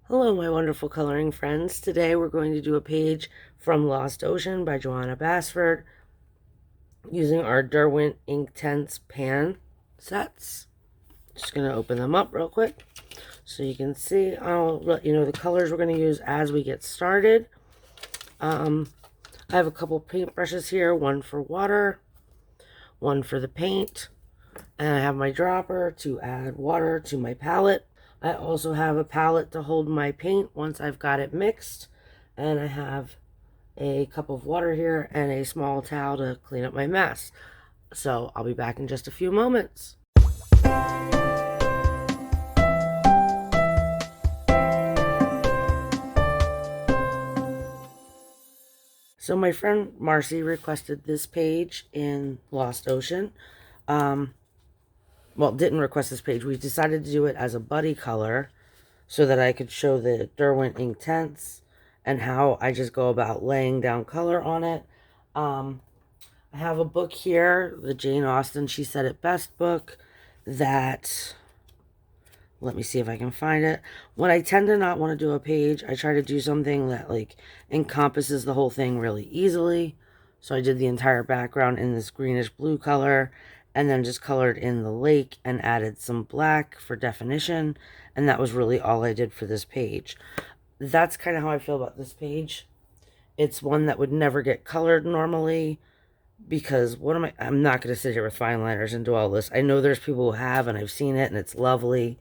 Hello, my wonderful coloring friends. Today we're going to do a page from Lost Ocean by Johanna Basford using our Derwent Inktense Pan sets. Just going to open them up real quick so you can see. I'll let you know the colors we're going to use as we get started. I have a couple paintbrushes here, one for water, one for the paint, and I have my dropper to add water to my palette. I also have a palette to hold my paint once I've got it mixed, and I have a cup of water here and a small towel to clean up my mess. So I'll be back in just a few moments. So my friend Marcy requested this page in Lost Ocean. Well, didn't request this page. We decided to do it as a buddy color so that I could show the Derwent Inktense and how I just go about laying down color on it. I have a book here, the Jane Austen She Said It Best book, that, let me see if I can find it. When I tend to not want to do a page, I try to do something that like encompasses the whole thing really easily. So I did the entire background in this greenish blue color and then just colored in the lake and added some black for definition. And that was really all I did for this page. That's kind of how I feel about this page. It's one that would never get colored normally because I'm not going to sit here with fine liners and do all this. I know there's people who have, and I've seen it and it's lovely.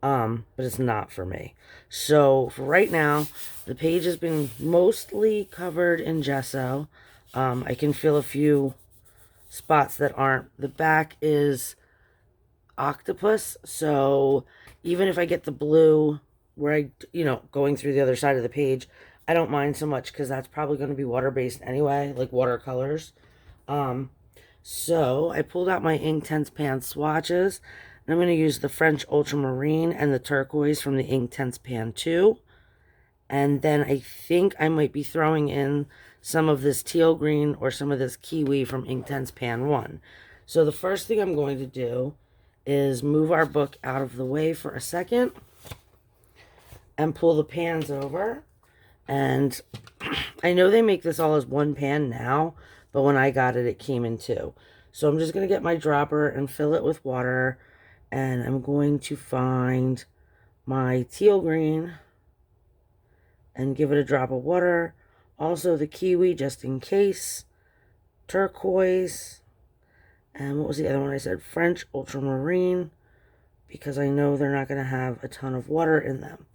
But it's not for me. So for right now, the page has been mostly covered in gesso. I can feel a few spots that aren't. The back is octopus, so even if I get the blue where going through the other side of the page, I don't mind so much because that's probably going to be water-based anyway, like watercolors. So I pulled out my Inktense Pan swatches, and I'm going to use the French Ultramarine and the turquoise from the Inktense Pan 2. And then I think I might be throwing in some of this teal green or some of this kiwi from Inktense Pan 1. So the first thing I'm going to do is move our book out of the way for a second and pull the pans over. And I know they make this all as one pan now, but when I got it, it came in two. So I'm just going to get my dropper and fill it with water. And I'm going to find my teal green and give it a drop of water. Also the kiwi, just in case. Turquoise. And what was the other one I said? French ultramarine, because I know they're not going to have a ton of water in them.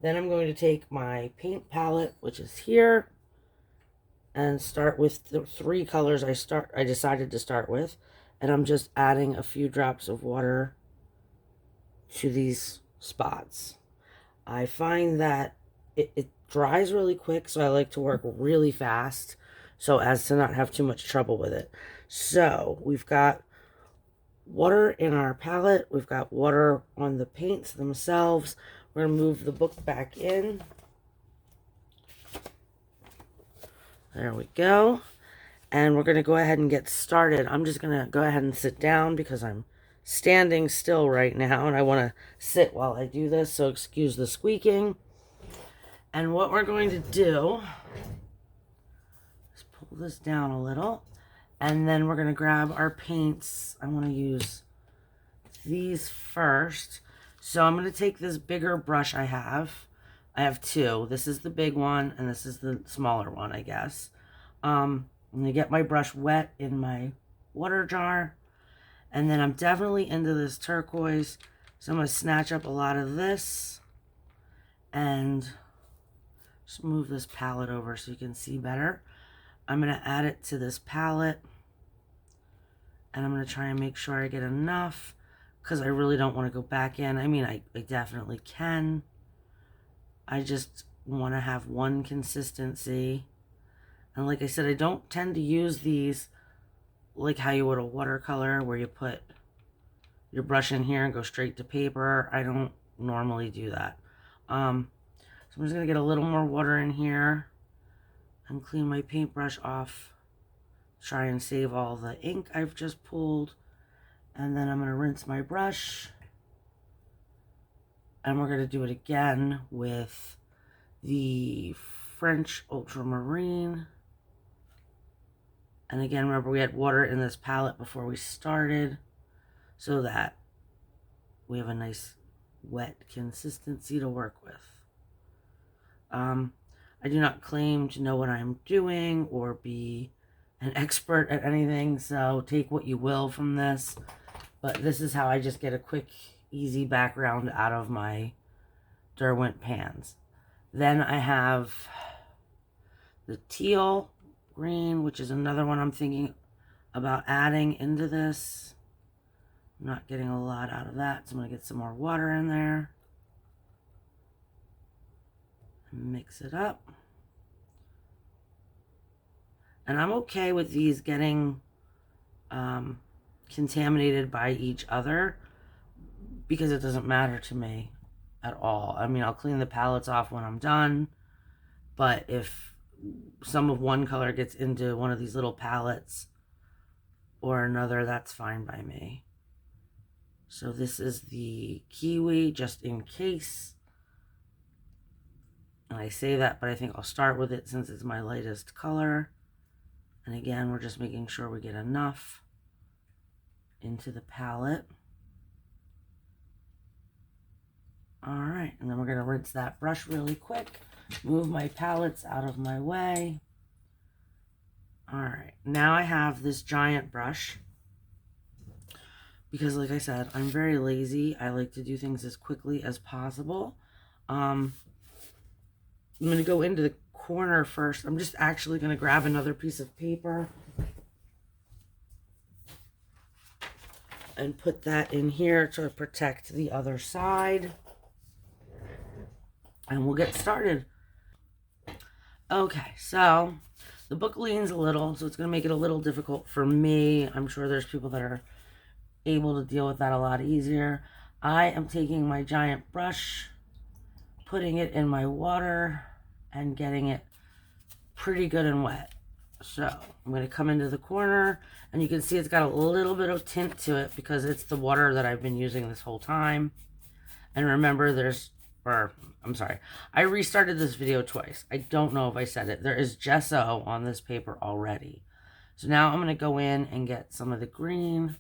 Then I'm going to take my paint palette, which is here, and start with the three colors I decided to start with. And I'm just adding a few drops of water to these spots. I find that it dries really quick, so I like to work really fast so as to not have too much trouble with it. So we've got water in our palette. We've got water on the paints themselves. We're going to move the book back in. There we go. And we're going to go ahead and get started. I'm just going to go ahead and sit down because I'm standing still right now and I want to sit while I do this, so excuse the squeaking. And what we're going to do is pull this down a little, and then we're going to grab our paints. I want to use these first. So I'm going to take this bigger brush I have. I have two. This is the big one, and this is the smaller one, I guess. I'm going to get my brush wet in my water jar. And then I'm definitely into this turquoise. So I'm going to snatch up a lot of this and just move this palette over so you can see better. I'm going to add it to this palette. And I'm going to try and make sure I get enough because I really don't want to go back in. I mean, I definitely can. I just want to have one consistency. And like I said, I don't tend to use these like how you would a watercolor where you put your brush in here and go straight to paper. I don't normally do that. So I'm just going to get a little more water in here and clean my paintbrush off. Try and save all the ink I've just pulled. And then I'm going to rinse my brush. And we're going to do it again with the French Ultramarine. And again, remember we had water in this palette before we started so that we have a nice wet consistency to work with. I do not claim to know what I'm doing or be an expert at anything, so take what you will from this. But this is how I just get a quick, easy background out of my Derwent pans. Then I have the teal green, which is another one I'm thinking about adding into this. I'm not getting a lot out of that, so I'm going to get some more water in there. Mix it up. And I'm okay with these getting contaminated by each other because it doesn't matter to me at all. I mean, I'll clean the palettes off when I'm done, but if some of one color gets into one of these little palettes or another, that's fine by me. So this is the kiwi, just in case. And I say that, but I think I'll start with it since it's my lightest color. And again, we're just making sure we get enough into the palette. All right, and then we're gonna rinse that brush really quick. Move my palettes out of my way. All right, now I have this giant brush because like I said, I'm very lazy. I like to do things as quickly as possible. I'm gonna go into the corner first. I'm just actually gonna grab another piece of paper and put that in here to protect the other side. And we'll get started. Okay, so the book leans a little, so it's going to make it a little difficult for me. I'm sure there's people that are able to deal with that a lot easier. I am taking my giant brush, putting it in my water, and getting it pretty good and wet. So I'm going to come into the corner, and you can see it's got a little bit of tint to it because it's the water that I've been using this whole time. And remember, I'm sorry, I restarted this video twice. I don't know if I said it. There is gesso on this paper already. So now I'm going to go in and get some of the green,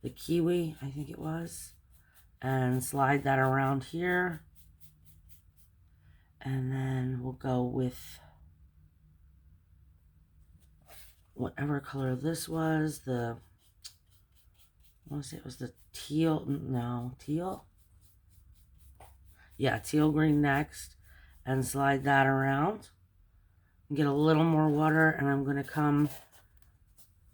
the kiwi, I think it was, and slide that around here. And then we'll go with whatever color this was. I want to say it was the teal. No, teal? Yeah, teal green next. And slide that around. Get a little more water, and I'm going to come.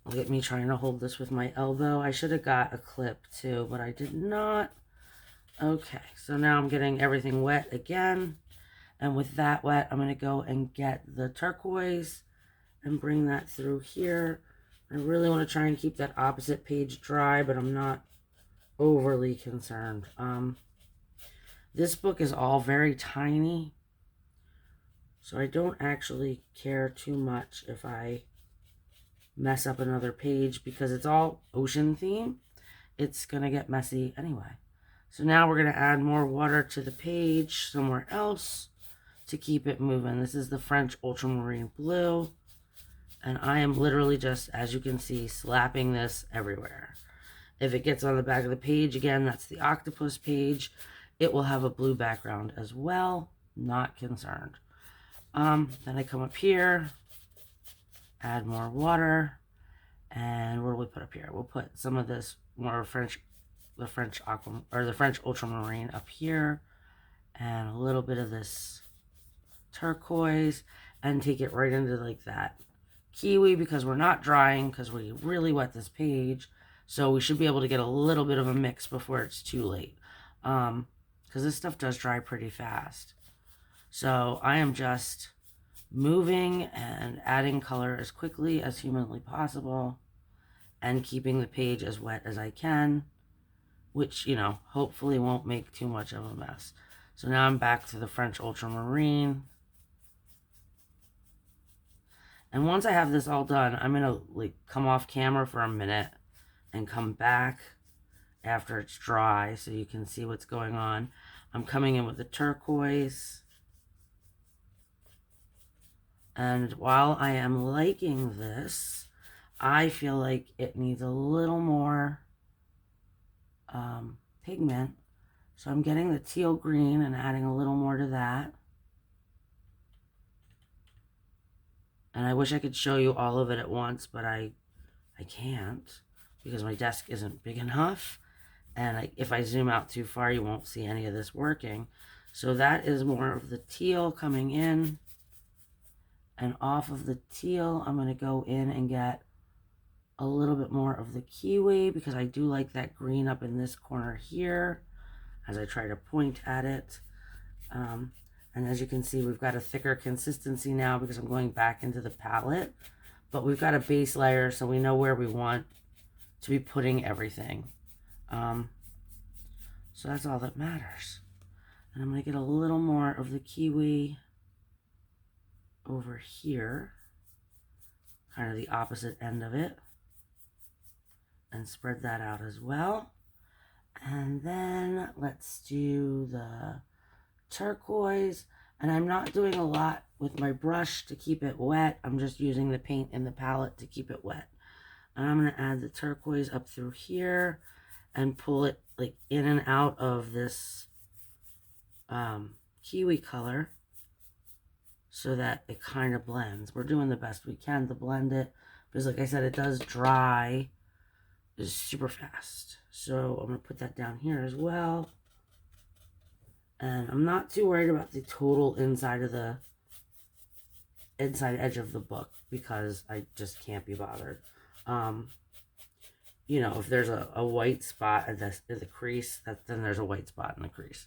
Look at me trying to hold this with my elbow. I should have got a clip too, but I did not. Okay, so now I'm getting everything wet again. And with that wet, I'm going to go and get the turquoise and bring that through here. I really want to try and keep that opposite page dry, but I'm not overly concerned. This book is all very tiny, so I don't actually care too much if I mess up another page because it's all ocean theme. It's going to get messy anyway. So now we're going to add more water to the page somewhere else to keep it moving. This is the French Ultramarine Blue. And I am literally just, as you can see, slapping this everywhere. If it gets on the back of the page, again, that's the octopus page. It will have a blue background as well. Not concerned. Then I come up here, add more water, and what do we put up here? We'll put some of this more the French ultramarine up here, and a little bit of this turquoise, and take it right into like that kiwi because we're not drying because we really wet this page, so we should be able to get a little bit of a mix before it's too late. Because this stuff does dry pretty fast. So I am just moving and adding color as quickly as humanly possible and keeping the page as wet as I can, which, you know, hopefully won't make too much of a mess. So now I'm back to the French Ultramarine. And once I have this all done, I'm going to like come off camera for a minute and come back after it's dry so you can see what's going on. I'm coming in with the turquoise. And while I am liking this, I feel like it needs a little more pigment. So I'm getting the teal green and adding a little more to that. And I wish I could show you all of it at once, but I can't because my desk isn't big enough. And if I zoom out too far, you won't see any of this working. So that is more of the teal coming in. And off of the teal, I'm going to go in and get a little bit more of the kiwi because I do like that green up in this corner here as I try to point at it. And as you can see, we've got a thicker consistency now because I'm going back into the palette. But we've got a base layer, so we know where we want to be putting everything. So that's all that matters. And I'm going to get a little more of the kiwi over here, kind of the opposite end of it, and spread that out as well. And then let's do the turquoise. And I'm not doing a lot with my brush to keep it wet. I'm just using the paint in the palette to keep it wet. And I'm going to add the turquoise up through here and pull it like in and out of this kiwi color so that it kind of blends. We're doing the best we can to blend it because, like I said, it does dry super fast. So I'm going to put that down here as well. And I'm not too worried about the total inside edge of the book because I just can't be bothered. You know, if there's a white spot at the crease, then there's a white spot in the crease.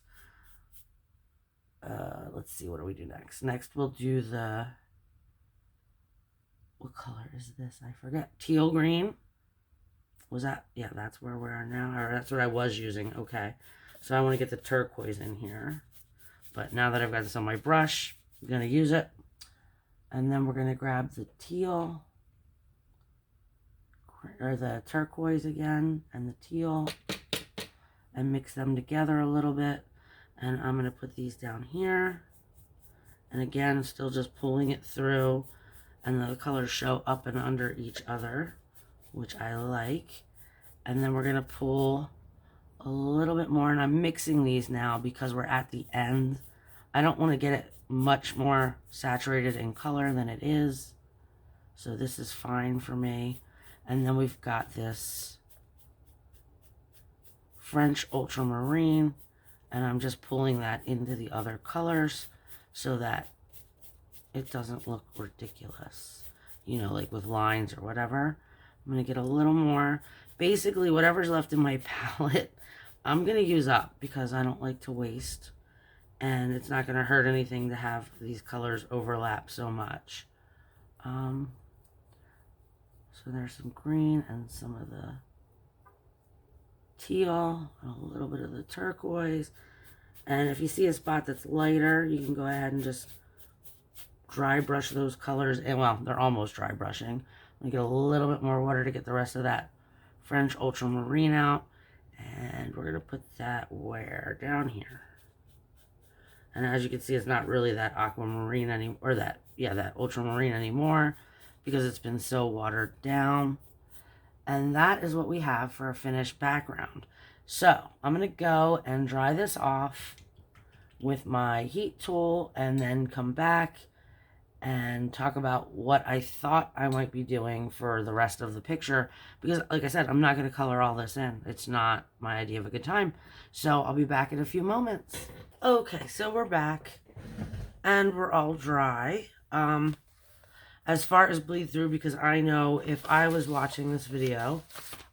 Let's see, what do we do next? Next we'll do the, what color is this? I forget. Teal green. Was that? Yeah, that's where we are now. Or that's what I was using. Okay. So I want to get the turquoise in here. But now that I've got this on my brush, I'm going to use it. And then we're going to grab the teal, or the turquoise again, and the teal, and mix them together a little bit. And I'm going to put these down here. And again, still just pulling it through. And the colors show up and under each other, which I like. And then we're going to pull a little bit more. And I'm mixing these now because we're at the end. I don't want to get it much more saturated in color than it is. So this is fine for me. And then we've got this French ultramarine. And I'm just pulling that into the other colors so that it doesn't look ridiculous, you know, like with lines or whatever. I'm going to get a little more. Basically, whatever's left in my palette, I'm going to use up because I don't like to waste. And it's not going to hurt anything to have these colors overlap so much. So there's some green and some of the teal, and a little bit of the turquoise. And if you see a spot that's lighter, you can go ahead and just dry brush those colors. And well, they're almost dry brushing. Let me get a little bit more water to get the rest of that French ultramarine out. And we're going to put that where? Down here. And as you can see, it's not really that aquamarine anymore, or that ultramarine anymore, because it's been so watered down. And that is what we have for a finished background. So I'm going to go and dry this off with my heat tool and then come back and talk about what I thought I might be doing for the rest of the picture. Because, like I said, I'm not going to color all this in. It's not my idea of a good time. So I'll be back in a few moments. Okay, so we're back. And we're all dry. As far as bleed through, because I know if I was watching this video,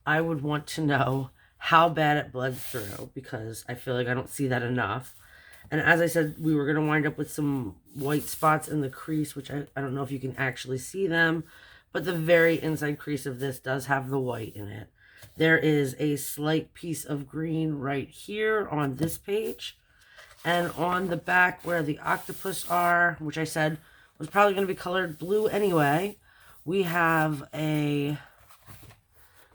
I would want to know how bad it bled through, because I feel like I don't see that enough. And as I said, we were going to wind up with some white spots in the crease, which I don't know if you can actually see them, but the very inside crease of this does have the white in it. There is a slight piece of green right here on this page, and on the back where the octopus are, which I said was probably going to be colored blue anyway, we have a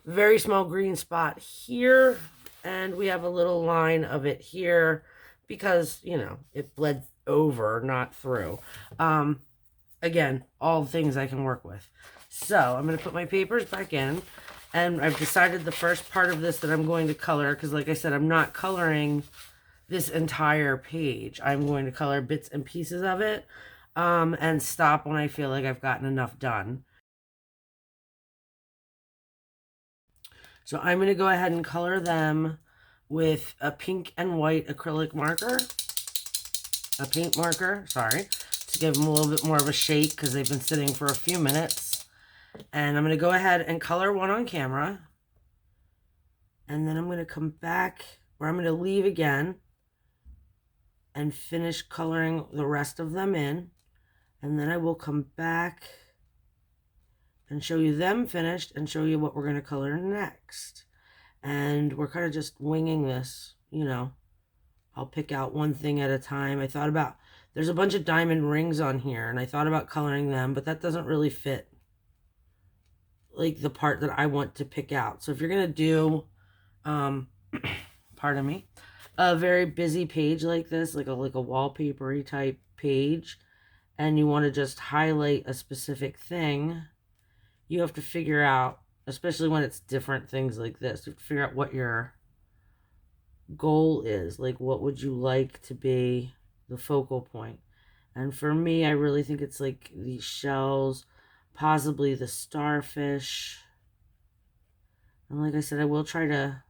very small green spot here, And we have a little line of it here because, you know, it bled over, not through. Again, all things I can work with. So I'm going to put my papers back in. And I've decided the first part of this that I'm going to color, because like I said, I'm not coloring this entire page. I'm going to color bits and pieces of it, and stop when I feel like I've gotten enough done. So I'm going to go ahead and color them with a pink and white acrylic marker, a paint marker, sorry, to give them a little bit more of a shake because they've been sitting for a few minutes. And I'm going to go ahead and color one on camera. And then I'm going to come back, or I'm going to leave again and finish coloring the rest of them in. And then I will come back and show you them finished and show you what we're going to color next. And we're kind of just winging this, you know. I'll pick out one thing at a time. I thought about, there's a bunch of diamond rings on here, and I thought about coloring them, but that doesn't really fit, like, the part that I want to pick out. So if you're going to do, pardon me, a very busy page like this, like a wallpapery type page, and you want to just highlight a specific thing, you have to figure out, especially when it's different things like this, you have to figure out what your goal is. Like, what would you like to be the focal point? And for me, I really think it's like these shells, possibly the starfish. And like I said, I will try to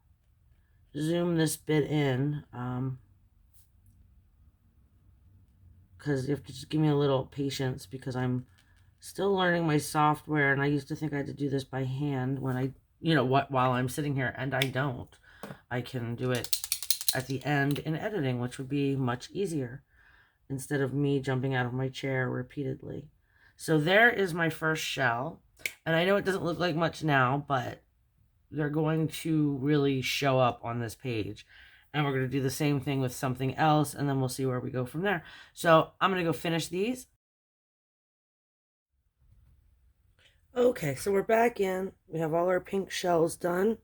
zoom this bit in, because you have to just give me a little patience because I'm still learning my software, and I used to think I had to do this by hand when I, you know, while I'm sitting here, and I don't. I can do it at the end in editing, which would be much easier instead of me jumping out of my chair repeatedly. So there is my first shell, and I know it doesn't look like much now, but they're going to really show up on this page. And we're going to do the same thing with something else, and then we'll see where we go from there. So I'm going to go finish these. Okay, so we're back in. We have all our pink shells done,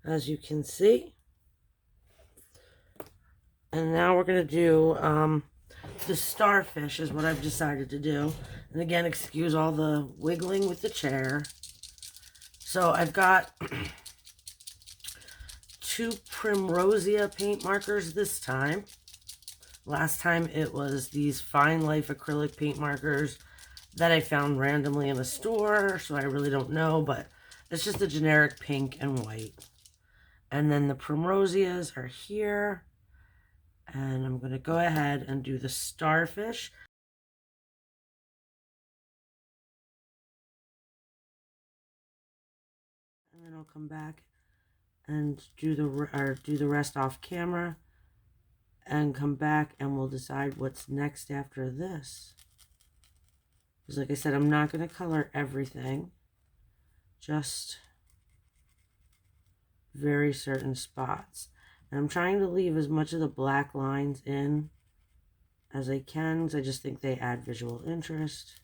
as you can see. And now we're going to do the starfish is what I've decided to do. And again, excuse all the wiggling with the chair. So I've got two Primrosia paint markers this time. Last time it was these Fine Life acrylic paint markers that I found randomly in a store, so I really don't know, but it's just a generic pink and white. And then the Primrosias are here. And I'm going to go ahead and do the starfish. And then I'll come back and do the rest off camera and come back and we'll decide what's next after this. Because like I said, I'm not going to color everything, just very certain spots. And I'm trying to leave as much of the black lines in as I can, because I just think they add visual interest.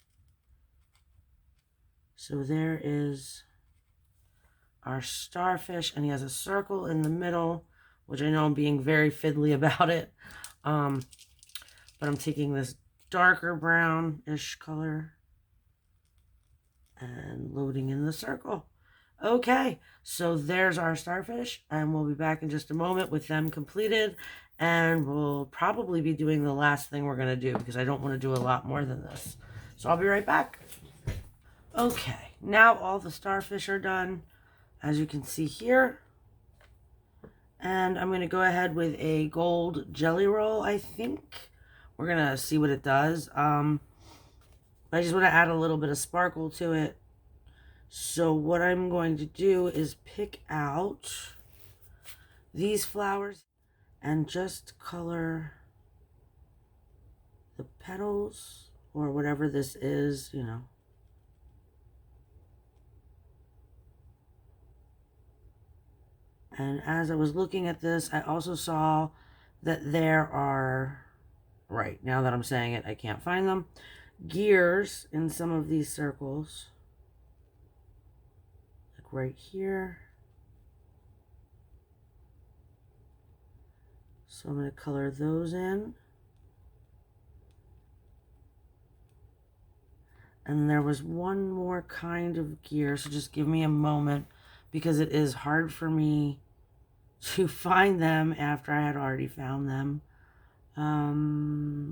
So there is our starfish, and he has a circle in the middle, which I know I'm being very fiddly about it. But I'm taking this darker brown-ish color and loading in the circle. Okay, so there's our starfish, and we'll be back in just a moment with them completed, and we'll probably be doing the last thing we're going to do because I don't want to do a lot more than this. So I'll be right back. Okay, now all the starfish are done, as you can see here. And I'm going to go ahead with a gold Gellyroll, I think. We're going to see what it does. I just want to add a little bit of sparkle to it. So what I'm going to do is pick out these flowers and just color the petals or whatever this is, you know. And as I was looking at this, I also saw that there are, right, now that I'm saying it, I can't find them, gears in some of these circles. Like right here. So I'm going to color those in. And there was one more kind of gear, so just give me a moment because it is hard for me to find them after I had already found them.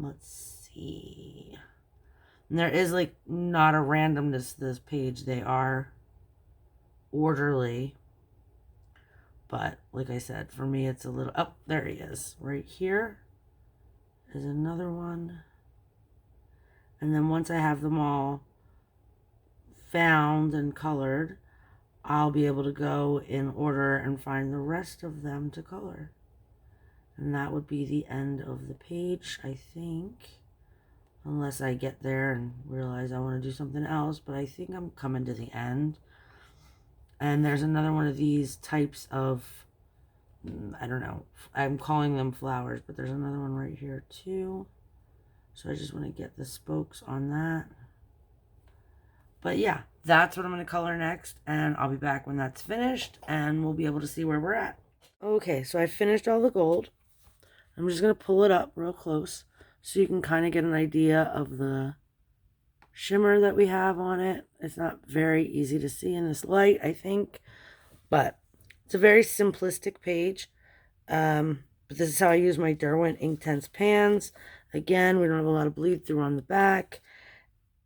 Let's see. And there is like not a randomness to this page. They are orderly. But like I said, for me it's a little, oh, there he is. Right here is another one. And then once I have them all found and colored, I'll be able to go in order and find the rest of them to color. And that would be the end of the page, I think. Unless I get there and realize I want to do something else. But I think I'm coming to the end. And there's another one of these types of, I don't know, I'm calling them flowers, but there's another one right here too. So I just want to get the spokes on that. But yeah, that's what I'm going to color next, and I'll be back when that's finished, and we'll be able to see where we're at. Okay, so I finished all the gold. I'm just going to pull it up real close so you can kind of get an idea of the shimmer that we have on it. It's not very easy to see in this light, I think, but it's a very simplistic page. But this is how I use my Derwent Inktense Pans. Again, we don't have a lot of bleed through on the back.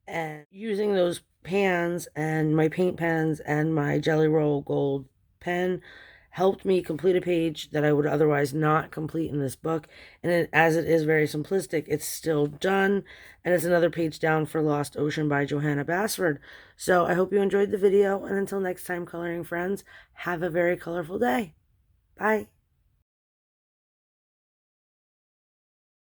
And using those pans and my paint pens and my Gellyroll gold pen helped me complete a page that I would otherwise not complete in this book. And as it is very simplistic, it's still done. And it's another page down for Lost Ocean by Johanna Basford. So I hope you enjoyed the video. And until next time, coloring friends, have a very colorful day. Bye.